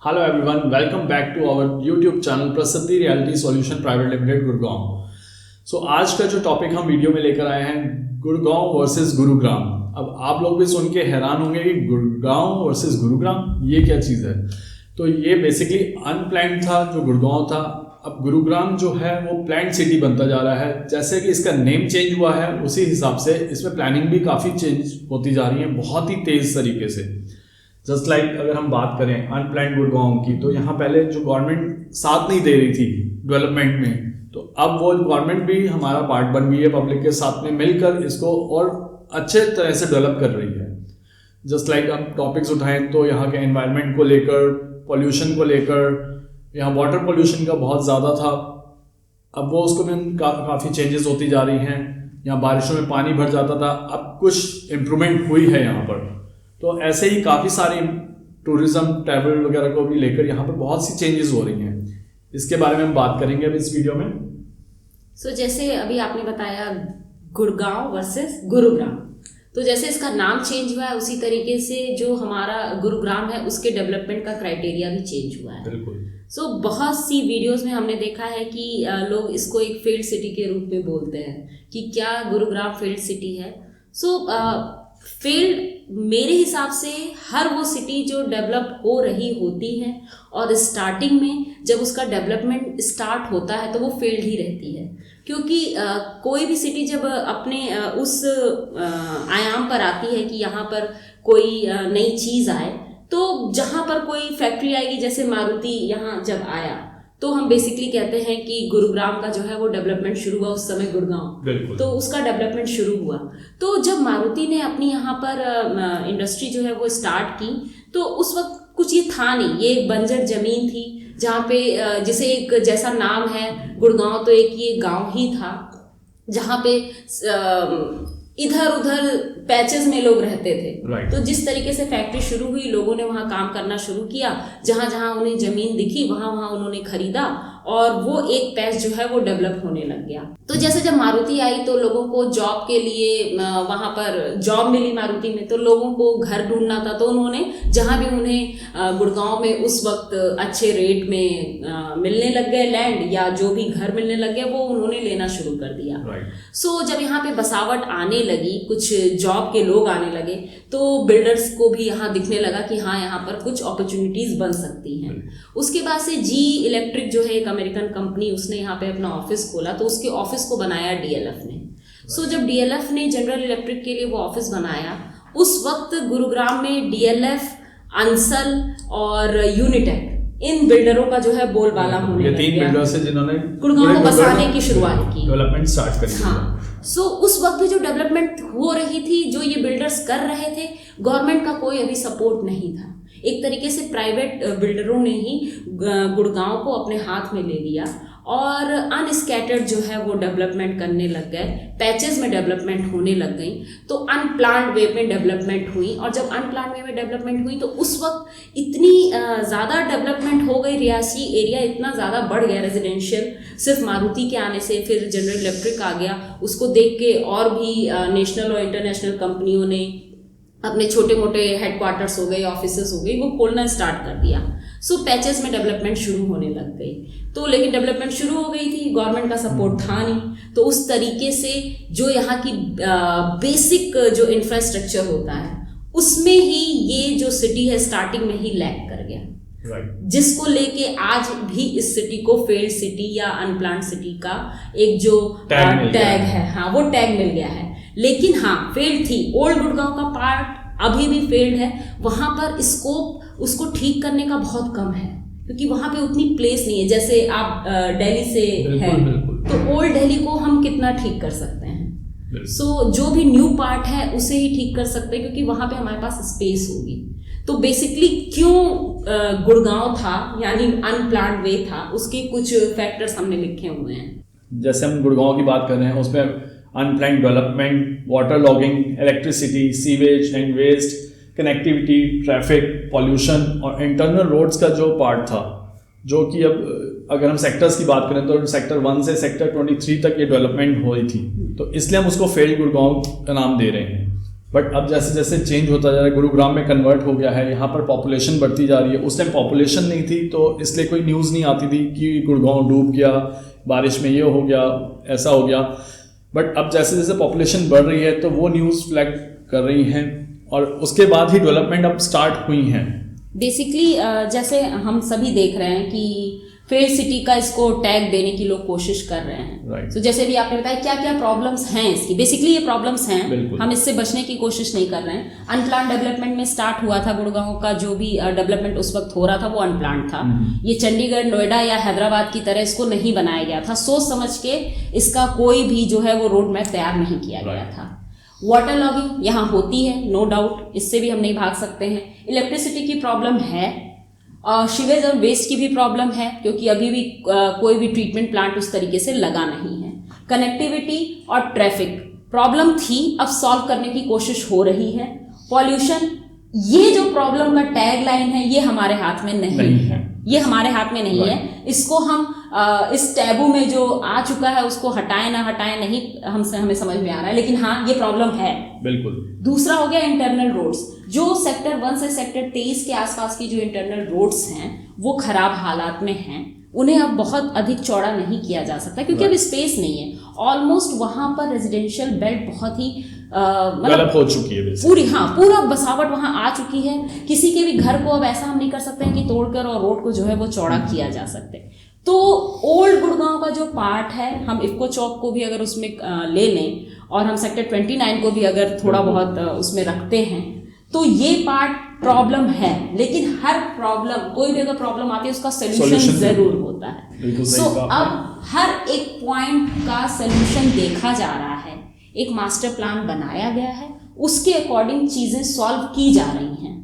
Hello everyone, welcome back to our YouTube channel Prasiddhi reality solution private limited Gurgaon. So आज का जो topic हम video में लेकर आए हैं, गुड़गांव वर्सेस गुरुग्राम। अब आप लोग भी सुन के हैरान होंगे कि गुड़गांव वर्सेस गुरुग्राम ये क्या चीज़ है। तो ये बेसिकली अनप्लान्ड था जो गुड़गांव था। अब गुरुग्राम जो है वो प्लान्ड सिटी बनता जा रहा है। जैसे कि इसका नेम चेंज हुआ है उसी हिसाब से इसमें प्लानिंग भी काफ़ी चेंज होती जा रही है, बहुत ही तेज़ तरीके से। जस्ट लाइक अगर हम बात करें अनप्लान्ड गुड़गांव की, तो यहाँ पहले जो गवर्नमेंट साथ नहीं दे रही थी डेवलपमेंट में, तो अब वो गवर्नमेंट भी हमारा पार्ट बन गई है, पब्लिक के साथ में मिलकर इसको और अच्छे तरह से डेवलप कर रही है। जस्ट लाइक हम टॉपिक्स उठाएं तो यहाँ के एनवायरनमेंट को लेकर, पॉल्यूशन को लेकर, यहाँ वाटर पॉल्यूशन का बहुत ज़्यादा था, अब वो उसको भी काफ़ी चेंजेस होती जा रही हैं। यहाँ बारिशों में पानी भर जाता था, अब कुछ इम्प्रूवमेंट हुई है यहाँ पर। तो ऐसे ही काफ़ी सारी टूरिज्म ट्रैवल वगैरह को भी लेकर यहाँ पर बहुत सी चेंजेस हो रही हैं। इसके बारे में हम बात करेंगे अब इस वीडियो में। जैसे अभी आपने बताया गुड़गांव वर्सेस गुरुग्राम, तो जैसे इसका नाम चेंज हुआ है उसी तरीके से जो हमारा गुरुग्राम है उसके डेवलपमेंट का क्राइटेरिया भी चेंज हुआ है। बिल्कुल। बहुत सी वीडियोस में हमने देखा है कि लोग इसको एक फेल्ड सिटी के रूप में बोलते हैं कि क्या गुरुग्राम फेल्ड सिटी है। फेल्ड मेरे हिसाब से हर वो सिटी जो डेवलप हो रही होती है और स्टार्टिंग में जब उसका डेवलपमेंट स्टार्ट होता है तो वो फेल्ड ही रहती है, क्योंकि कोई भी सिटी जब अपने उस आयाम पर आती है कि यहाँ पर कोई नई चीज़ आए, तो जहाँ पर कोई फैक्ट्री आएगी, जैसे मारुति यहाँ जब आया तो हम बेसिकली कहते हैं कि गुरुग्राम का जो है वो डेवलपमेंट शुरू हुआ उस समय गुड़गांव, तो उसका डेवलपमेंट शुरू हुआ। तो जब मारुति ने अपनी यहाँ पर इंडस्ट्री जो है वो स्टार्ट की, तो उस वक्त कुछ ये था नहीं, ये एक बंजर जमीन थी जहाँ पे जिसे एक जैसा नाम है गुड़गांव, तो एक ये गांव ही था जहाँ पे इधर उधर पैचेस में लोग रहते थे। तो जिस तरीके से फैक्ट्री शुरू हुई, लोगों ने वहाँ काम करना शुरू किया, जहाँ जहाँ उन्हें जमीन दिखी वहाँ वहाँ उन्होंने खरीदा और वो एक पैच जो है वो डेवलप होने लग गया। तो जैसे जब मारुति आई तो लोगों को जॉब के लिए वहाँ पर जॉब मिली मारुति में, तो लोगों को घर ढूंढना था, तो उन्होंने जहाँ भी उन्हें गुड़गांव में उस वक्त अच्छे रेट में मिलने लग गए लैंड या जो भी घर मिलने लग गए वो उन्होंने लेना शुरू कर दिया। जब यहाँ पे बसावट आने लगी, कुछ जॉब के लोग आने लगे, तो बिल्डर्स को भी यहाँ दिखने लगा कि हाँ यहाँ पर कुछ अपॉर्चुनिटीज बन सकती हैं। उसके बाद से जी इलेक्ट्रिक जो है एक अमेरिकन कंपनी, उसने यहाँ पे अपना ऑफिस खोला, तो उसके ऑफिस को बनाया डीएलएफ ने। जब डीएलएफ ने जनरल इलेक्ट्रिक के लिए वो ऑफिस बनाया, उस वक्त गुरुग्राम में डीएलएफ, अंसल और यूनिटेक, इन बिल्डरों का जो है बोलबाला होने लग गया। तीन बिल्डर्स हैं जिन्होंने गुड़गांव को बसाने की शुरुआत की, डेवलपमेंट स्टार्ट करी। हाँ। उस वक्त जो डेवलपमेंट हो रही थी, जो ये बिल्डर्स कर रहे थे, गवर्नमेंट का कोई अभी सपोर्ट नहीं था। एक तरीके से प्राइवेट बिल्डरों ने ही गुड़गांव को अपने हाथ में ले लिया और अनस्कैटर्ड जो है वो डेवलपमेंट करने लग गए, पैचेस में डेवलपमेंट होने लग गई। तो अनप्लान्ड वे में डेवलपमेंट हुई, और जब अनप्लान्ड वे में डेवलपमेंट हुई तो उस वक्त इतनी ज़्यादा डेवलपमेंट हो गई, रियासी एरिया इतना ज़्यादा बढ़ गया रेजिडेंशियल, सिर्फ मारुति के आने से। फिर जनरल इलेक्ट्रिक आ गया, उसको देख के और भी नेशनल और इंटरनेशनल कंपनियों ने अपने छोटे मोटे हेडक्वार्टर्स हो गए, ऑफिसेस हो गई, वो खोलना स्टार्ट कर दिया। पैचेस में डेवलपमेंट शुरू होने लग गई। लेकिन डेवलपमेंट शुरू हो गई थी, गवर्नमेंट का सपोर्ट था नहीं, तो उस तरीके से जो यहाँ की बेसिक जो इंफ्रास्ट्रक्चर होता है उसमें ही ये जो सिटी है स्टार्टिंग में ही लैग कर गया। जिसको लेके आज भी इस सिटी को फेल्ड सिटी या अनप्लान्ड सिटी का एक जो टैग है, हाँ वो टैग मिल गया है। लेकिन हाँ, फेल्ड थी, ओल्ड गुड़गांव का पार्ट अभी भी फेल्ड है, वहाँ पर स्कोप उसको ठीक करने का बहुत कम है, क्योंकि वहाँ पे उतनी प्लेस नहीं है। जैसे आप दिल्ली से हैं, तो ओल्ड दिल्ली को हम कितना ठीक कर सकते हैं। जो भी न्यू पार्ट है उसे ही ठीक कर सकते हैं, क्योंकि वहाँ पे हमारे पास स्पेस होगी। तो बेसिकली क्यों गुड़गांव था यानी अनप्लान्ड वे था, उसके कुछ फैक्टर्स हमने लिखे हुए हैं। जैसे हम गुड़गांव की बात कर रहे हैं, उसमें unplanned development, water logging, electricity, sewage and waste, connectivity, traffic, pollution और इंटरनल रोड्स का जो पार्ट था, जो कि अब अगर हम सेक्टर्स की बात करें तो सेक्टर 1 से सेक्टर 23 तक ये डेवलपमेंट हुई थी, तो इसलिए हम उसको फेल्ड गुड़गांव का नाम दे रहे हैं। बट अब जैसे जैसे चेंज होता जा रहा है, गुरुग्राम में कन्वर्ट हो गया है, यहाँ पर पॉपुलेशन बढ़ती जा रही है। उस टाइम पॉपुलेशन नहीं थी तो इसलिए कोई न्यूज़ नहीं आती थी कि गुड़गांव डूब गया, बारिश में ये हो गया, ऐसा हो गया। बट अब जैसे जैसे पॉपुलेशन बढ़ रही है तो वो न्यूज़ फ्लैग कर रही हैं और उसके बाद ही डेवलपमेंट अब स्टार्ट हुई हैं। बेसिकली जैसे हम सभी देख रहे हैं कि फेल्ड सिटी का इसको टैग देने की लोग कोशिश कर रहे हैं। Right. तो जैसे भी आपने बताया क्या क्या प्रॉब्लम्स हैं इसकी, बेसिकली ये प्रॉब्लम्स हैं, हम इससे बचने की कोशिश नहीं कर रहे हैं। अनप्लान डेवलपमेंट में स्टार्ट हुआ था, गुड़गांव का जो भी डेवलपमेंट उस वक्त हो रहा था वो अनप्लान था। ये चंडीगढ़, नोएडा या हैदराबाद की तरह इसको नहीं बनाया गया था। सोच समझ के इसका कोई भी जो है वो रोड मैप तैयार नहीं किया गया था। वाटर लॉगिंग यहाँ होती है, नो डाउट, इससे भी हम नहीं भाग सकते हैं। इलेक्ट्रिसिटी की प्रॉब्लम है, सीवेज और वेस्ट की भी प्रॉब्लम है क्योंकि अभी भी कोई भी ट्रीटमेंट प्लांट उस तरीके से लगा नहीं है। कनेक्टिविटी और ट्रैफिक प्रॉब्लम थी, अब सॉल्व करने की कोशिश हो रही है। पॉल्यूशन, ये जो प्रॉब्लम का टैग लाइन है ये हमारे हाथ में नहीं है, ये हमारे हाथ में नहीं है। इसको हम इस टैबू में जो आ चुका है उसको हटाएं ना हटाएं नहीं हमें समझ में आ रहा है, लेकिन हाँ ये प्रॉब्लम है बिल्कुल। दूसरा हो गया इंटरनल रोड्स, जो सेक्टर 1 से सेक्टर 23 के आसपास की जो इंटरनल रोड्स हैं वो खराब हालात में हैं। उन्हें अब बहुत अधिक चौड़ा नहीं किया जा सकता क्योंकि अब स्पेस नहीं है। ऑलमोस्ट वहां पर रेजिडेंशियल बेल्ट बहुत ही मतलब हो चुकी है पूरा बसावट वहां आ चुकी है। किसी के भी घर को अब ऐसा हम नहीं कर सकते हैं कि तोड़कर और रोड को जो है वो चौड़ा किया जा सकते। तो ओल्ड गुड़गांव का जो पार्ट है, हम इफ्को चौक को भी अगर उसमें ले लें और हम सेक्टर 29 को भी अगर थोड़ा बहुत उसमें रखते हैं तो ये पार्ट प्रॉब्लम है। लेकिन हर प्रॉब्लम, कोई भी अगर प्रॉब्लम आती है उसका सोल्यूशन जरूर होता है। सो अब हर एक पॉइंट का सोल्यूशन देखा जा रहा है, एक मास्टर प्लान बनाया गया है, उसके अकॉर्डिंग चीजें सॉल्व की जा रही हैं।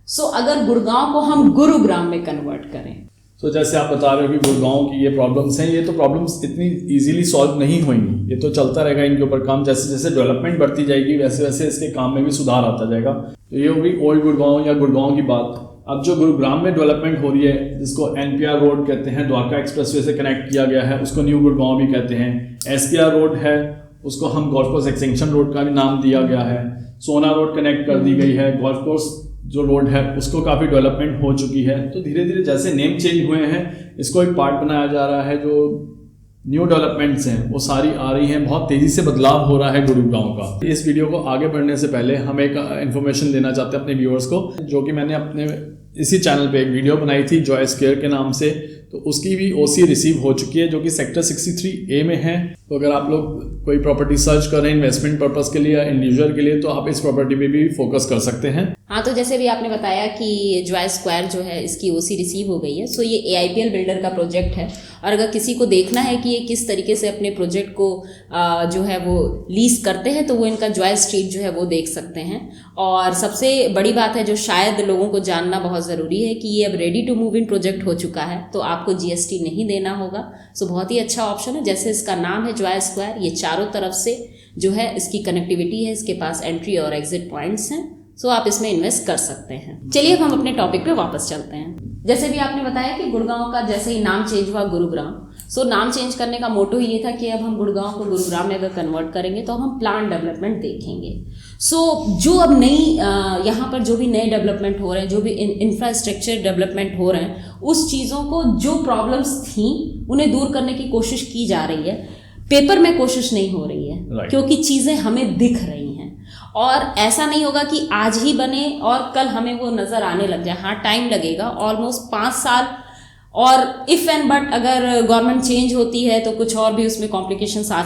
सो अगर गुड़गांव को हम गुरुग्राम में कन्वर्ट करें, तो जैसे आप बता रहे हो कि गुड़गांव की ये प्रॉब्लम्स हैं, ये तो प्रॉब्लम्स इतनी इजीली सॉल्व नहीं होंगी, ये तो चलता रहेगा इनके ऊपर काम। जैसे जैसे डेवलपमेंट बढ़ती जाएगी वैसे वैसे इसके काम में भी सुधार आता जाएगा। तो ये होगी ओल्ड गुड़गांव या गुड़गांव की बात। अब जो गुरुग्राम में डेवलपमेंट हो रही है, जिसको NPR रोड कहते हैं, द्वारका एक्सप्रेसवे से कनेक्ट किया गया है, उसको न्यू गुड़गांव भी कहते हैं। SPR रोड है, उसको हम गोल्फ कोर्स एक्सटेंशन रोड का भी नाम दिया गया है। सोना रोड कनेक्ट कर दी गई है। गोल्फ कोर्स जो रोड है उसको काफ़ी डेवलपमेंट हो चुकी है। तो धीरे धीरे जैसे नेम चेंज हुए हैं, इसको एक पार्ट बनाया जा रहा है। जो न्यू डेवलपमेंट्स हैं वो सारी आ रही हैं, बहुत तेज़ी से बदलाव हो रहा है गुरुग्राम का। इस वीडियो को आगे बढ़ने से पहले हम एक इन्फॉर्मेशन देना चाहते हैं अपने व्यूअर्स को, जो कि मैंने अपने इसी चैनल पे एक वीडियो बनाई थी जॉय स्क्वायर के नाम से। तो उसकी भी OC रिसीव हो चुकी है, जो कि सेक्टर 63A में है। तो अगर आप लोग कोई प्रॉपर्टी सर्च कर रहे हैं इन्वेस्टमेंट पर्पस के लिए या इंडिविजुअल के लिए, तो आप इस प्रॉपर्टी पे भी फोकस कर सकते हैं। हाँ, तो जैसे भी आपने बताया कि जॉय स्क्वायर जो है इसकी OC रिसीव हो गई है। सो ये AIPL बिल्डर का प्रोजेक्ट है, और अगर किसी को देखना है कि ये किस तरीके से अपने प्रोजेक्ट को जो है वो लीज करते हैं, तो वो इनका जॉय स्ट्रीट जो है वो देख सकते हैं। और सबसे बड़ी बात है जो शायद लोगों को जानना बहुत ज़रूरी है कि ये अब ready to move in project हो चुका है, तो आपको GST नहीं देना होगा। सो बहुत ही अच्छा ऑप्शन है। जैसे इसका नाम है जॉय स्क्वायर, ये चारों तरफ से जो है इसकी कनेक्टिविटी है, इसके पास एंट्री और एग्जिट पॉइंट्स हैं। सो आप इसमें इन्वेस्ट कर सकते हैं। चलिए अब हम अपने टॉपिक पे वापस चलते हैं। जैसे भी आपने बताया कि गुड़गांव का जैसे ही नाम चेंज हुआ गुरुग्राम, सो नाम चेंज करने का मोटो ये था कि अब हम गुड़गांव को गुरुग्राम में अगर कन्वर्ट करेंगे तो हम प्लान डेवलपमेंट देखेंगे। सो जो अब नई यहाँ पर जो भी नए डेवलपमेंट हो रहे हैं, जो भी इंफ्रास्ट्रक्चर डेवलपमेंट हो रहे हैं, उस चीज़ों को जो प्रॉब्लम्स थी उन्हें दूर करने की कोशिश की जा रही है। पेपर में कोशिश नहीं हो रही है, क्योंकि चीज़ें हमें दिख रही हैं। और ऐसा नहीं होगा कि आज ही बने और कल हमें वो नज़र आने लग जाए। हाँ, टाइम लगेगा, ऑलमोस्ट 5 साल। और इफ़ एंड बट अगर गवर्नमेंट चेंज होती है तो कुछ और भी उसमें कॉम्प्लिकेशंस आ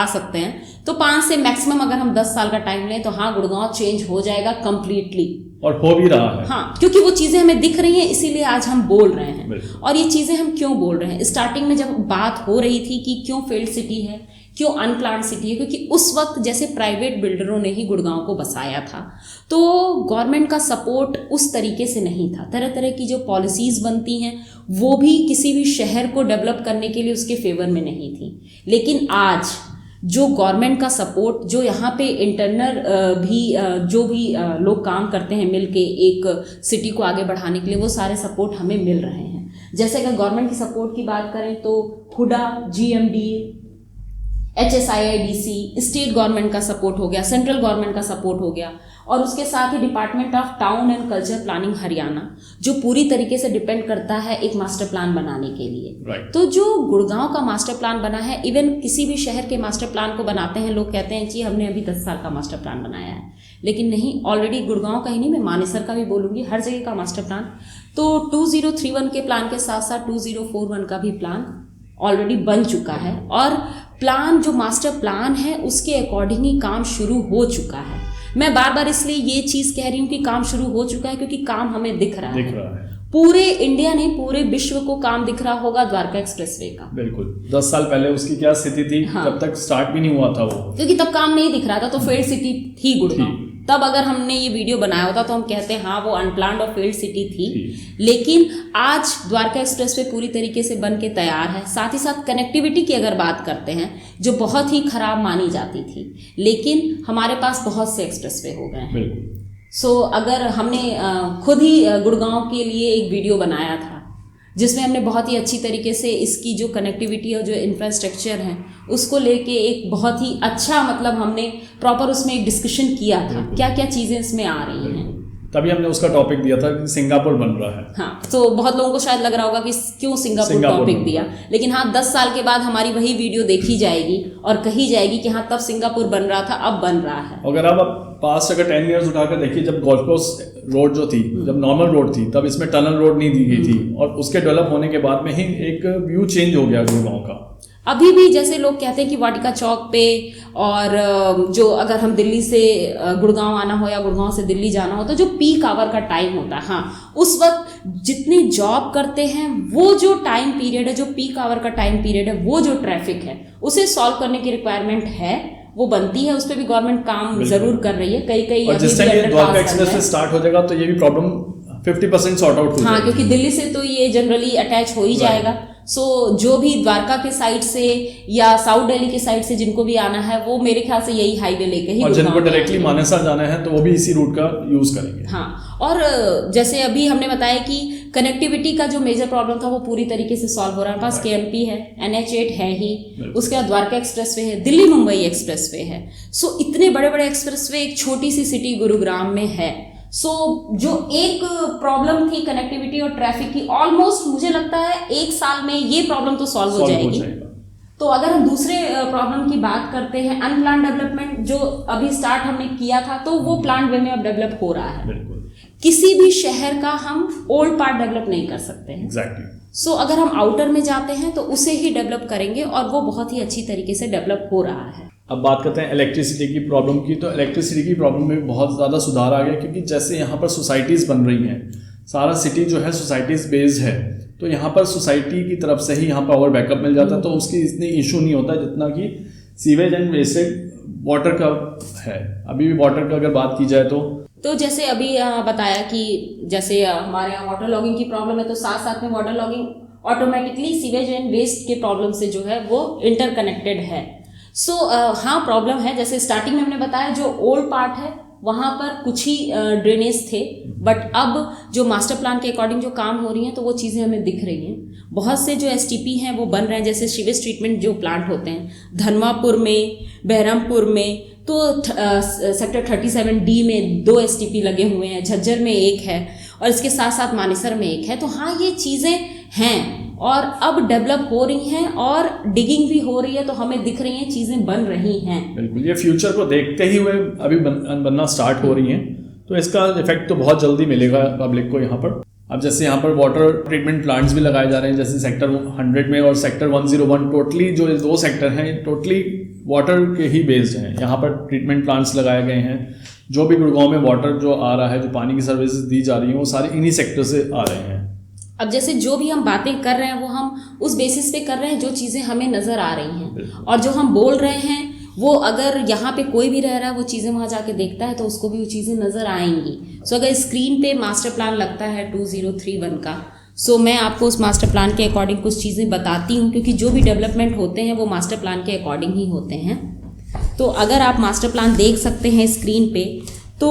सकते हैं। तो 5 से मैक्सिमम अगर हम 10 साल का टाइम लें तो हाँ, गुड़गांव चेंज हो जाएगा कम्प्लीटली, और हो भी रहा है। हाँ, क्योंकि वो चीज़ें हमें दिख रही हैं, इसीलिए आज हम बोल रहे हैं। और ये चीज़ें हम क्यों बोल रहे हैं? स्टार्टिंग में जब बात हो रही थी कि क्यों फेल्ड सिटी है, क्यों अनप्लान्ड सिटी है, क्योंकि उस वक्त जैसे प्राइवेट बिल्डरों ने ही गुड़गांव को बसाया था, तो गवर्नमेंट का सपोर्ट उस तरीके से नहीं था। तरह तरह की जो पॉलिसीज़ बनती हैं वो भी किसी भी शहर को डेवलप करने के लिए उसके फेवर में नहीं थी। लेकिन आज जो गवर्नमेंट का सपोर्ट, जो यहाँ पे इंटरनल भी जो भी लोग काम करते हैं मिल के एक सिटी को आगे बढ़ाने के लिए, वो सारे सपोर्ट हमें मिल रहे हैं। जैसे अगर गवर्नमेंट की सपोर्ट की बात करें तो HUDA, GMD, HSIIDC, state government का सपोर्ट हो गया, सेंट्रल गवर्नमेंट का सपोर्ट हो गया, और उसके साथ ही department of town and culture planning Haryana, जो पूरी तरीके से डिपेंड करता है एक मास्टर प्लान बनाने के लिए। तो जो गुड़गांव का मास्टर प्लान बना है, इवन किसी भी शहर के मास्टर प्लान को बनाते हैं लोग कहते हैं कि हमने अभी 10 साल का मास्टर प्लान बनाया है, लेकिन नहीं, ऑलरेडी गुड़गांव का ही नहीं, मैं मानेसर का भी बोलूँगी, हर जगह का मास्टर प्लान। तो 2031 के प्लान के साथ साथ 2041 का भी प्लान ऑलरेडी बन चुका है, और प्लान जो मास्टर प्लान है उसके अकॉर्डिंग ही काम शुरू हो चुका है। मैं बार बार इसलिए ये चीज़ कह रही हूँ कि काम शुरू हो चुका है क्योंकि काम हमें दिख रहा है। पूरे इंडिया नहीं, पूरे विश्व को काम दिख रहा होगा द्वारका एक्सप्रेसवे का। बिल्कुल, 10 साल पहले उसकी क्या स्थिति थी, हाँ। जब तक स्टार्ट भी नहीं हुआ था वो, क्योंकि तब काम नहीं दिख रहा था, तो फेल्ड सिटी थी गुड़गांव। तब अगर हमने ये वीडियो बनाया होता तो हम कहते हैं हाँ वो अनप्लान्ड और फेल्ड सिटी थी। लेकिन आज द्वारका एक्सप्रेसवे पूरी तरीके से बन के तैयार है। साथ ही साथ कनेक्टिविटी की अगर बात करते हैं, जो बहुत ही खराब मानी जाती थी, लेकिन हमारे पास बहुत से एक्सप्रेसवे हो गए हैं। अगर हमने खुद ही गुड़गांव के लिए एक वीडियो बनाया था जिसमें हमने बहुत ही अच्छी तरीके से इसकी जो कनेक्टिविटी और जो इंफ्रास्ट्रक्चर है उसको लेके एक बहुत ही अच्छा, मतलब हमने प्रॉपर उसमें एक डिस्कशन किया था, क्या क्या चीज़ें इसमें आ रही हैं। तभी हमने उसका टॉपिक दिया था कि सिंगापुर बन रहा है। हाँ, तो बहुत लोगों को शायद लग रहा होगा कि क्यों सिंगापुर टॉपिक दिया, लेकिन हाँ 10 साल के बाद हमारी वही वीडियो देखी जाएगी और कही जाएगी कि हाँ तब सिंगापुर बन रहा था, अब बन रहा है। अगर आप पास्ट अगर 10 ईयर्स उठाकर देखिए, जब गोल्फ कोर्स रोड जो थी, जब नॉर्मल रोड थी, तब इसमें टनल रोड नहीं दी गई थी, और उसके डेवलप होने के बाद में ही एक व्यू चेंज हो गया गुड़गांव का। अभी भी जैसे लोग कहते हैं कि वाटिका चौक पे, और जो अगर हम दिल्ली से गुड़गांव आना हो या गुड़गांव से दिल्ली जाना हो, तो जो पीक आवर का टाइम होता है, हाँ उस वक्त जितने जॉब करते हैं वो जो टाइम पीरियड है, जो पीक आवर का टाइम पीरियड है, वो जो ट्रैफिक है उसे सॉल्व करने की रिक्वायरमेंट है, वो बनती है, उस पर भी गवर्नमेंट काम जरूर कर रही है। कई जिस टाइम द्वारका एक्सप्रेस स्टार्ट हो जाएगा तो ये भी प्रॉब्लम 50% सॉर्ट आउट हो जाएगी। हाँ, क्योंकि दिल्ली से तो ये जनरली अटैच हो ही जाएगा। जो भी द्वारका के साइड से या साउथ दिल्ली के साइड से जिनको भी आना है, वो मेरे ख्याल से यही हाईवे लेके ही, और जिनको डायरेक्टली मानेसर जाना है तो वो भी इसी रूट का यूज करेंगे। हाँ, और जैसे अभी हमने बताया कि कनेक्टिविटी का जो मेजर प्रॉब्लम था वो पूरी तरीके से सॉल्व हो रहा है। पास KMP है, NH8 है ही, उसके बाद द्वारका एक्सप्रेसवे है, दिल्ली मुंबई एक्सप्रेसवे है। इतने बड़े बड़े एक्सप्रेसवे एक छोटी सी सिटी गुरुग्राम में है। जो एक प्रॉब्लम थी कनेक्टिविटी और ट्रैफिक की, ऑलमोस्ट मुझे लगता है 1 साल में ये प्रॉब्लम तो सॉल्व हो जाएगी। तो अगर हम दूसरे प्रॉब्लम की बात करते हैं, अनप्लान्ड डेवलपमेंट जो अभी स्टार्ट हमने किया था, तो वो प्लान्ड वे में अब डेवलप हो रहा है। किसी भी शहर का हम ओल्ड पार्ट डेवलप नहीं कर सकते हैं। एग्जैक्टली। अगर हम आउटर में जाते हैं तो उसे ही डेवलप करेंगे, और वो बहुत ही अच्छी तरीके से डेवलप हो रहा है। अब बात करते हैं इलेक्ट्रिसिटी की प्रॉब्लम की। तो इलेक्ट्रिसिटी की प्रॉब्लम में बहुत ज़्यादा सुधार आ गया, क्योंकि जैसे यहाँ पर सोसाइटीज़ बन रही हैं, सारा सिटी जो है सोसाइटीज़ बेस्ड है, तो यहाँ पर सोसाइटी की तरफ से ही यहाँ पावर बैकअप मिल जाता है, तो उसकी इतनी इशू नहीं होता जितना कि सीवेज एंड वेस्टेज वाटर का है। अभी भी वाटर का अगर बात की जाए तो जैसे अभी बताया कि जैसे हमारे यहाँ वाटर लॉगिंग की प्रॉब्लम है, तो साथ साथ में water logging automatically sewage and waste के प्रॉब्लम से जो है वो इंटरकनेक्टेड है। हाँ प्रॉब्लम है। जैसे स्टार्टिंग में हमने बताया जो ओल्ड पार्ट है वहाँ पर कुछ ही ड्रेनेज थे, बट अब जो मास्टर प्लान के अकॉर्डिंग जो काम हो रही हैं तो वो चीज़ें हमें दिख रही हैं। बहुत से जो STP हैं वो बन रहे हैं, जैसे सीवेज ट्रीटमेंट जो प्लांट होते हैं धनवापुर में, बहरमपुर में, तो सेक्टर 37D में 2 STP लगे हुए हैं, झज्जर में 1 है, और इसके साथ साथ मानेसर में 1 है। तो हाँ ये चीज़ें हैं और अब डेवलप हो रही हैं और डिगिंग भी हो रही है, तो हमें दिख रही हैं, चीज़ें बन रही हैं। बिल्कुल, ये फ्यूचर को देखते ही हुए अभी बनना स्टार्ट हो रही हैं, तो इसका इफेक्ट तो बहुत जल्दी मिलेगा पब्लिक को यहाँ पर। अब जैसे यहाँ पर वाटर ट्रीटमेंट प्लांट्स भी लगाए जा रहे हैं, जैसे सेक्टर 100 में और सेक्टर 101, टोटली जो 2 सेक्टर हैं टोटली वाटर के ही बेस्ड हैं। यहाँ पर ट्रीटमेंट प्लांट्स लगाए गए हैं। जो भी गुड़गांव में वाटर जो आ रहा है, जो पानी की सर्विसेज दी जा रही हैं, वो सारे इन्हीं सेक्टर से आ रहे हैं। अब जैसे जो भी हम बातें कर रहे हैं वो हम उस बेसिस पे कर रहे हैं जो चीज़ें हमें नज़र आ रही हैं, और जो हम बोल रहे हैं वो अगर यहाँ पे कोई भी रह रहा है वो चीज़ें वहाँ जाके देखता है तो उसको भी वो चीज़ें नज़र आएंगी। अगर स्क्रीन पे मास्टर प्लान लगता है 2031 का, मैं आपको उस मास्टर प्लान के अकॉर्डिंग कुछ चीज़ें बताती हूँ, क्योंकि जो भी डेवलपमेंट होते हैं वो मास्टर प्लान के अकॉर्डिंग ही होते हैं। तो अगर आप मास्टर प्लान देख सकते हैं स्क्रीन पे, तो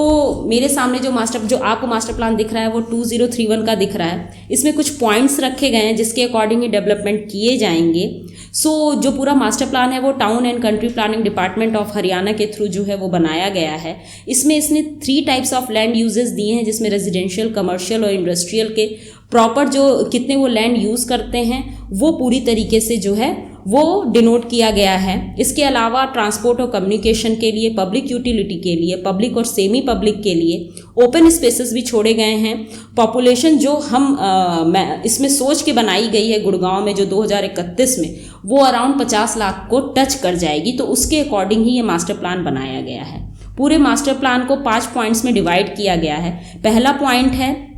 मेरे सामने जो आपको मास्टर प्लान दिख रहा है वो 2031 का दिख रहा है। इसमें कुछ पॉइंट्स रखे गए हैं जिसके अकॉर्डिंग ही डेवलपमेंट किए जाएंगे। जो पूरा मास्टर प्लान है वो town and country planning department of Haryana के थ्रू जो है वो बनाया गया है। इसमें इसने 3 टाइप्स ऑफ लैंड यूजेस दिए हैं, जिसमें रेजिडेंशियल, कमर्शियल और इंडस्ट्रियल के प्रॉपर जो कितने वो लैंड यूज़ करते हैं वो पूरी तरीके से जो है वो डिनोट किया गया है। इसके अलावा ट्रांसपोर्ट और कम्युनिकेशन के लिए, पब्लिक यूटिलिटी के लिए, पब्लिक और सेमी पब्लिक के लिए ओपन स्पेसेस भी छोड़े गए हैं। पॉपुलेशन जो इसमें सोच के बनाई गई है गुड़गांव में जो 2031 में, वो अराउंड 50 लाख को टच कर जाएगी। तो उसके अकॉर्डिंग ही ये मास्टर प्लान बनाया गया है। पूरे मास्टर प्लान को 5 पॉइंट्स में डिवाइड किया गया है। पहला पॉइंट है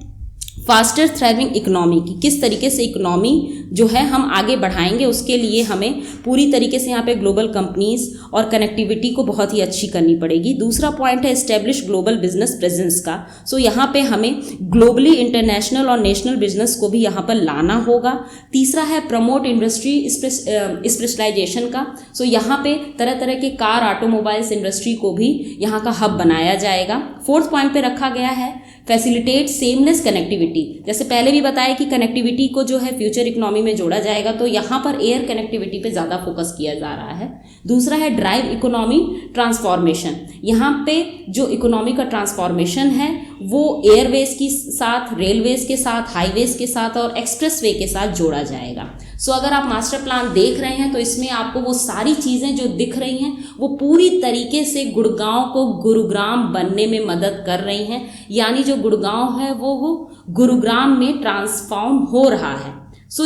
फास्टर थ्राइविंग इकोनॉमी की, किस तरीके से इकोनॉमी जो है हम आगे बढ़ाएंगे, उसके लिए हमें पूरी तरीके से यहाँ पे ग्लोबल कंपनीज और कनेक्टिविटी को बहुत ही अच्छी करनी पड़ेगी। दूसरा पॉइंट है एस्टेब्लिश ग्लोबल बिजनेस प्रेजेंस का। यहाँ पे हमें ग्लोबली इंटरनेशनल और नेशनल बिजनेस को भी यहाँ पर लाना होगा। तीसरा है प्रमोट इंडस्ट्री स्पेशलाइजेशन का। यहाँ पे तरह तरह के कार, ऑटोमोबाइल्स इंडस्ट्री को भी यहाँ का हब बनाया जाएगा। फोर्थ पॉइंट पे रखा गया है फैसिलिटेट सेमलेस कनेक्टिविटी। जैसे पहले भी बताया कि कनेक्टिविटी को जो है फ्यूचर इकोनॉमी में जोड़ा जाएगा, तो यहाँ पर एयर कनेक्टिविटी पे ज़्यादा फोकस किया जा रहा है। दूसरा है ड्राइव इकोनॉमी ट्रांसफॉर्मेशन। यहाँ पे जो इकोनॉमी का ट्रांसफॉर्मेशन है वो एयरवेज के साथ, रेलवेज के साथ, हाईवेज के साथ और एक्सप्रेसवे के साथ जोड़ा जाएगा। अगर आप मास्टर प्लान देख रहे हैं तो इसमें आपको वो सारी चीज़ें जो दिख रही हैं वो पूरी तरीके से गुड़गांव को गुरुग्राम बनने में मदद कर रही हैं। यानी जो गुड़गांव है वो गुरुग्राम में ट्रांसफॉर्म हो रहा है।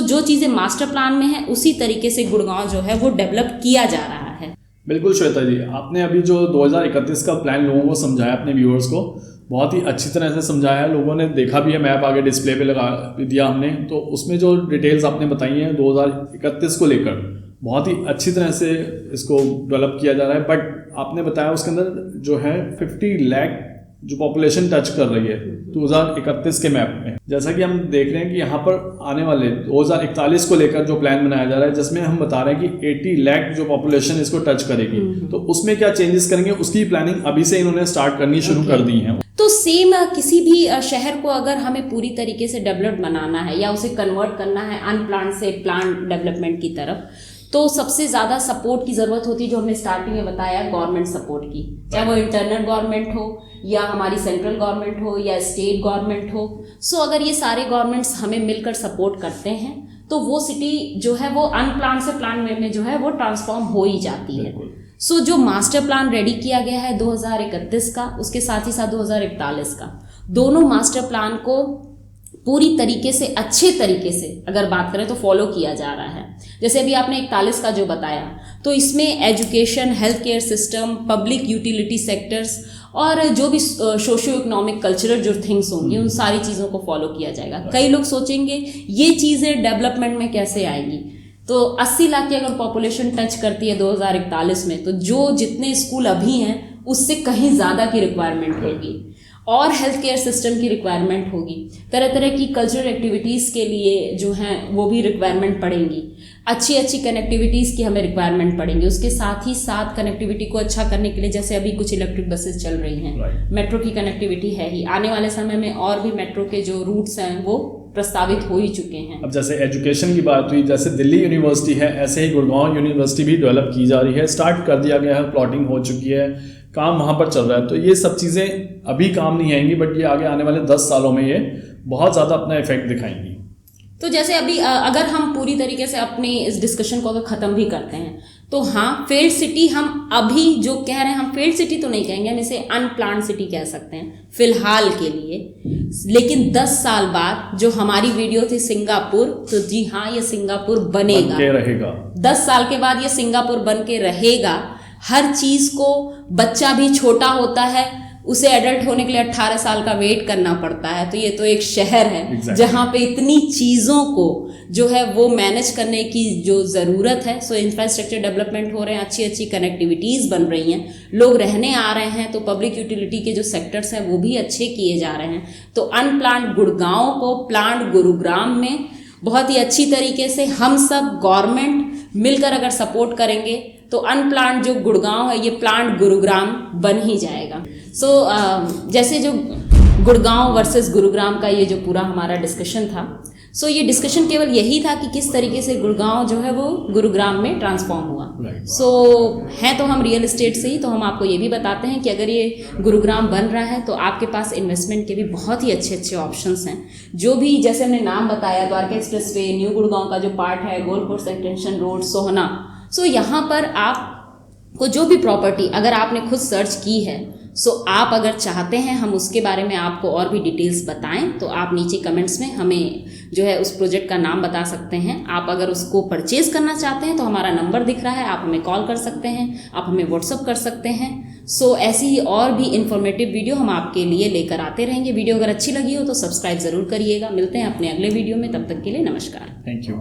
जो चीज़ें मास्टर प्लान में है उसी तरीके से गुड़गांव जो है वो डेवलप किया जा रहा है। बिल्कुल श्वेता जी, आपने अभी जो 2031 का प्लान लोगों को समझाया, अपने व्यूअर्स को बहुत ही अच्छी तरह से समझाया है। लोगों ने देखा भी है, मैप आगे डिस्प्ले पे लगा दिया हमने, तो उसमें जो डिटेल्स आपने बताई हैं 2031 को लेकर बहुत ही अच्छी तरह से इसको डेवलप किया जा रहा है। बट आपने बताया उसके अंदर जो है 50 लाख जो पॉपुलेशन टच कर रही है 2031 के मैप में। जैसा कि हम देख रहे हैं कि यहाँ पर आने वाले 2041 को लेकर जो प्लान बनाया जा रहा है, जिसमें हम बता रहे हैं कि 80 लाख जो पॉपुलेशन इसको टच करेगी, तो उसमें क्या चेंजेस करेंगे उसकी प्लानिंग अभी से इन्होंने स्टार्ट करनी शुरू कर दी है। तो सेम किसी भी शहर को अगर हमें पूरी तरीके से डेवलप बनाना है या उसे कन्वर्ट करना है अनप्लान से प्लान डेवलपमेंट की तरफ, तो सबसे ज़्यादा सपोर्ट की ज़रूरत होती है, जो हमने स्टार्टिंग में बताया, गवर्नमेंट सपोर्ट की। चाहे वो इंटरनल गवर्नमेंट हो या हमारी सेंट्रल गवर्नमेंट हो या स्टेट गवर्नमेंट हो। अगर ये सारे गवर्नमेंट्स हमें मिलकर सपोर्ट करते हैं तो वो सिटी जो है वो अनप्लान से प्लान में जो है वो ट्रांसफॉर्म हो ही जाती है। जो मास्टर प्लान रेडी किया गया है 2031 का, उसके साथ ही साथ 2041 का, दोनों मास्टर प्लान को पूरी तरीके से, अच्छे तरीके से अगर बात करें तो फॉलो किया जा रहा है। जैसे अभी आपने 41 का जो बताया, तो इसमें education, health care system, public utility sectors और जो भी सोशियो इकोनॉमिक कल्चरल जो थिंग्स होंगी उन सारी चीज़ों को फॉलो किया जाएगा। कई लोग सोचेंगे ये चीज़ें डेवलपमेंट में कैसे आएंगी, तो 80 लाख की अगर पॉपुलेशन टच करती है 2041 में, तो जो जितने स्कूल अभी हैं उससे कहीं ज़्यादा की रिक्वायरमेंट होगी और हेल्थ केयर सिस्टम की रिक्वायरमेंट होगी। तरह तरह की कल्चरल एक्टिविटीज़ के लिए जो हैं वो भी रिक्वायरमेंट पड़ेंगी। अच्छी अच्छी कनेक्टिविटीज़ की हमें रिक्वायरमेंट पड़ेंगी। उसके साथ ही साथ कनेक्टिविटी को अच्छा करने के लिए जैसे अभी कुछ इलेक्ट्रिक बसेस चल रही हैं, मेट्रो की कनेक्टिविटी है ही, आने वाले समय में और भी मेट्रो के जो रूट्स हैं वो प्रस्तावित हो ही चुके हैं। अब जैसे एजुकेशन की बात हुई, जैसे दिल्ली यूनिवर्सिटी है, ऐसे ही गुड़गांव यूनिवर्सिटी भी डेवलप की जा रही है, स्टार्ट कर दिया गया है, प्लॉटिंग हो चुकी है, काम वहाँ पर चल रहा है। तो ये सब चीज़ें अभी काम नहीं आएंगी, बट ये आगे आने वाले 10 सालों में ये बहुत ज़्यादा अपना इफेक्ट दिखाएंगी। तो जैसे अभी अगर हम पूरी तरीके से अपनी इस डिस्कशन को अगर ख़त्म भी करते हैं, तो हाँ, फेल्ड सिटी हम अभी जो कह रहे हैं, हम फेल्ड सिटी तो नहीं कहेंगे, हम इसे अनप्लान्ड सिटी कह सकते हैं फिलहाल के लिए। लेकिन 10 साल बाद जो हमारी वीडियो थी सिंगापुर, तो जी हाँ, ये सिंगापुर बनेगा, रहेगा। 10 साल के बाद ये सिंगापुर बन के रहेगा। हर चीज़ को, बच्चा भी छोटा होता है, उसे एडल्ट होने के लिए 18 साल का वेट करना पड़ता है। तो ये तो एक शहर है जहाँ पे इतनी चीज़ों को जो है वो मैनेज करने की जो ज़रूरत है। सो इंफ्रास्ट्रक्चर डेवलपमेंट हो रहे हैं, अच्छी अच्छी कनेक्टिविटीज़ बन रही हैं, लोग रहने आ रहे हैं, तो पब्लिक यूटिलिटी के जो सेक्टर्स हैं वो भी अच्छे किए जा रहे हैं। तो अनप्लान्ड गुड़गांव को प्लान्ड गुरुग्राम में बहुत ही अच्छी तरीके से हम सब गवर्नमेंट मिलकर अगर सपोर्ट करेंगे तो अनप्लान्ड जो गुड़गांव है ये प्लान्ड गुरुग्राम बन ही जाएगा। जैसे जो गुड़गांव वर्सेस गुरुग्राम का ये जो पूरा हमारा डिस्कशन था, ये डिस्कशन केवल यही था कि किस तरीके से गुड़गांव जो है वो गुरुग्राम में ट्रांसफॉर्म हुआ। हैं तो हम रियल एस्टेट से ही, तो हम आपको ये भी बताते हैं कि अगर ये गुरुग्राम बन रहा है तो आपके पास इन्वेस्टमेंट के भी बहुत ही अच्छे अच्छे ऑप्शंस हैं। जो भी जैसे हमने नाम बताया, द्वारका एक्सप्रेसवे, न्यू गुड़गांव का जो पार्ट है, गोल्फ कोर्स एक्सटेंशन रोड, सोहना, यहाँ पर आपको जो भी प्रॉपर्टी अगर आपने खुद सर्च की है, आप अगर चाहते हैं हम उसके बारे में आपको और भी डिटेल्स बताएं, तो आप नीचे कमेंट्स में हमें जो है उस प्रोजेक्ट का नाम बता सकते हैं। आप अगर उसको परचेज करना चाहते हैं तो हमारा नंबर दिख रहा है, आप हमें कॉल कर सकते हैं, आप हमें व्हाट्सअप कर सकते हैं। ऐसी ही और भी इन्फॉर्मेटिव वीडियो हम आपके लिए लेकर आते रहेंगे। वीडियो अगर अच्छी लगी हो तो सब्सक्राइब ज़रूर करिएगा। मिलते हैं अपने अगले वीडियो में, तब तक के लिए नमस्कार। Thank you.